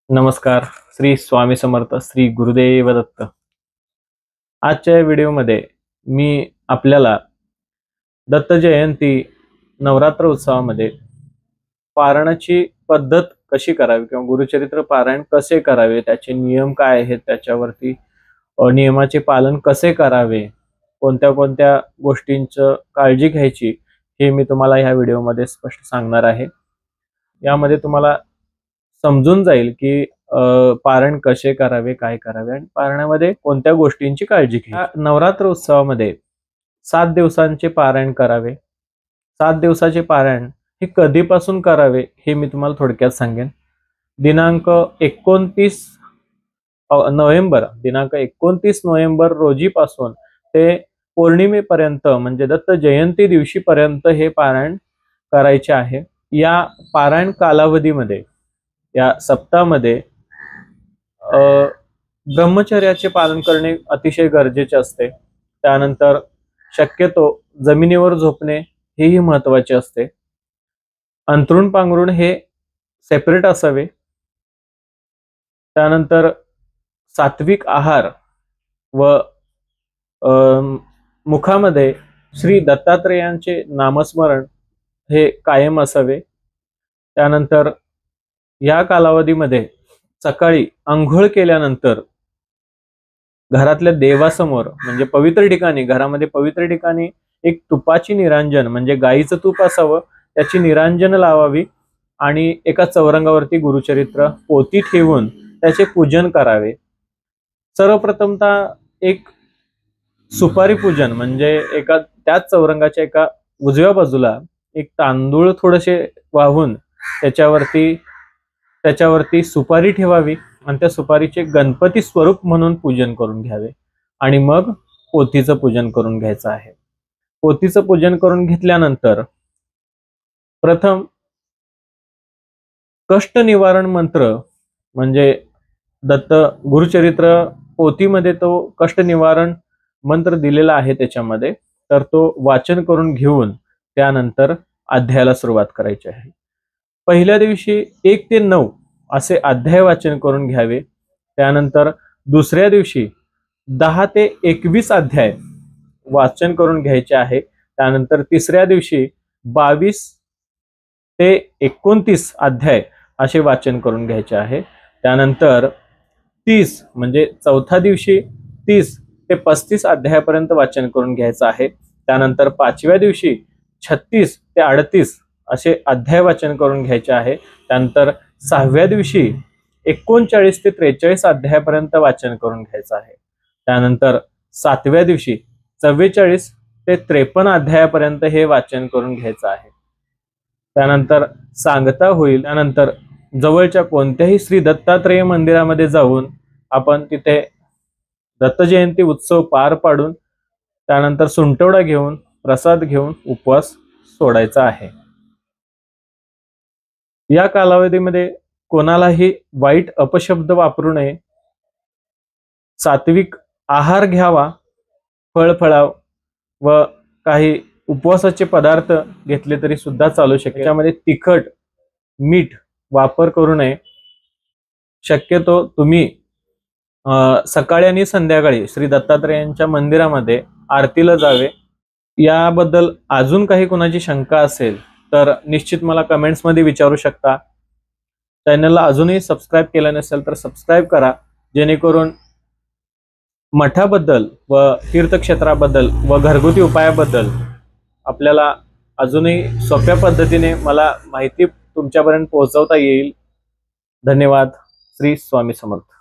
नमस्कार. श्री स्वामी समर्थ. श्री गुरुदेव दत्त. आजच्या व्हिडिओमध्ये मी आपल्याला दत्त जयंती नवरात्र उत्सवामध्ये पारायणाची पद्धत कशी करावी किंवा गुरुचरित्र पारायण कसे करावे, त्याचे नियम काय आहेत, त्याच्यावरती नियमाचे पालन कसे करावे, कोणत्या कोणत्या गोष्टींचं काळजी घ्यायची, हे मी तुम्हाला ह्या व्हिडिओमध्ये स्पष्ट सांगणार आहे. यामध्ये तुम्हाला समजून जाईल की पारायण कसे करावे, काय करावे आणि पारायणामध्ये कोणत्या गोष्टींची काळजी घ्यावी. नवरात्र उत्सवामध्ये 7 दिवसांचे पारायण करावे. 7 दिवसाचे पारायण हे कधीपासून करावे हे मी तुम्हाला थोडक्यात सांगेन. दिनांक 29 नोव्हेंबर रोजीपासून ते पौर्णिमेपर्यंत म्हणजे दत्त जयंती दिवशीपर्यंत हे पारायण करायचे आहे. या पारायण कालावधीमध्ये, या सप्ताहामध्ये ब्रह्मचर्याचे पालन करणे अतिशय गरजेचे असते. त्यानंतर शक्यतो जमिनीवर झोपणे हेही महत्त्वाचे असते. अंथरूण पांघरूण हे सेपरेट असावे. त्यानंतर सात्विक आहार व मुखामध्ये श्री दत्तात्रेयांचे नामस्मरण हे कायम असावे. त्यानंतर या कालावधीमध्ये सकाळी अंघोळ केल्यानंतर घरातल्या देवासमोर म्हणजे पवित्र ठिकाणी, घरामध्ये पवित्र ठिकाणी एक तुपाची निरांजन म्हणजे गाईचं तूप असावं, त्याची निरांजन लावावी आणि एका चौरंगावरती गुरुचरित्र पोथी ठेवून त्याचे पूजन करावे. सर्वप्रथमतः एक सुपारी पूजन म्हणजे त्याच चौरंगाच्या एका उजव्या बाजूला एक तांदूळ थोडेसे वाहून त्याच्यावरती सुपारी ठेवावी आणि त्या सुपारीचे गणपती स्वरूप म्हणून पूजन करून घ्यावे आणि मग पोथीचं पूजन करून घ्यायचं आहे. पोथीचं पूजन करून घेतल्यानंतर प्रथम कष्ट निवारण मंत्र म्हणजे दत्त गुरुचरित्र पोथीमध्ये तो कष्ट निवारण मंत्र दिलेला आहे त्याच्यामध्ये, तर तो वाचन करून घेऊन त्यानंतर अध्यायाला सुरुवात करायची आहे. पहिल्या दिवशी 1 ते 9 असे अध्याय वाचन करून घ्यावे. त्यानंतर दुसऱ्या दिवशी 10 ते 21 अध्याय वाचन करून घ्यायचे आहे. त्यानंतर तिसऱ्या दिवशी 22 ते 29 अध्याय असे वाचन करून घ्यायचे आहे. त्यानंतर 30 म्हणजे चौथ्या दिवशी 30 ते 35 अध्यायापर्यंत वाचन करून घ्यायचं आहे. त्यानंतर 5व्या दिवशी 36 ते 38 असे अध्याय वाचन करून घ्यायचे आहे. त्यानंतर 6व्या दिवशी 39 ते 43 अध्यायापर्यंत वाचन करून घ्यायचं आहे. त्यानंतर 7व्या दिवशी 44 ते 53 अध्यायापर्यंत हे वाचन करून घ्यायचं आहे. त्यानंतर सांगता होईल. त्यानंतर जवळच्या कोणत्याही श्री दत्तात्रेय मंदिरामध्ये जाऊन आपण तिथे दत्त जयंती उत्सव पार पाडून त्यानंतर सुंटवडा घेऊन प्रसाद घेऊन उपवास सोडायचा आहे. या कालावधीमध्ये कोणालाही वाईट अपशब्द वापरू नये. सात्विक आहार घ्यावा. फळफळाव व काही उपवासाचे पदार्थ घेतले तरी सुद्धा चालू शकेल. त्यामध्ये तिखट मीठ वापर करू नये. शक्यतो तुम्ही सकाळी आणि संध्याकाळी श्री दत्तात्रेयांच्या मंदिरामध्ये आरतीला जावे. याबद्दल अजून काही कोणाची शंका असेल तर निश्चित मला कमेंट्समध्ये विचारू शकता. चॅनलला अजूनही सबस्क्राईब केलं नसेल तर सबस्क्राईब करा, जेणेकरून मठाबद्दल व तीर्थक्षेत्राबद्दल व घरगुती उपायाबद्दल आपल्याला अजूनही सोप्या पद्धतीने मला माहिती तुमच्यापर्यंत पोहोचवता येईल. धन्यवाद. श्री स्वामी समर्थ.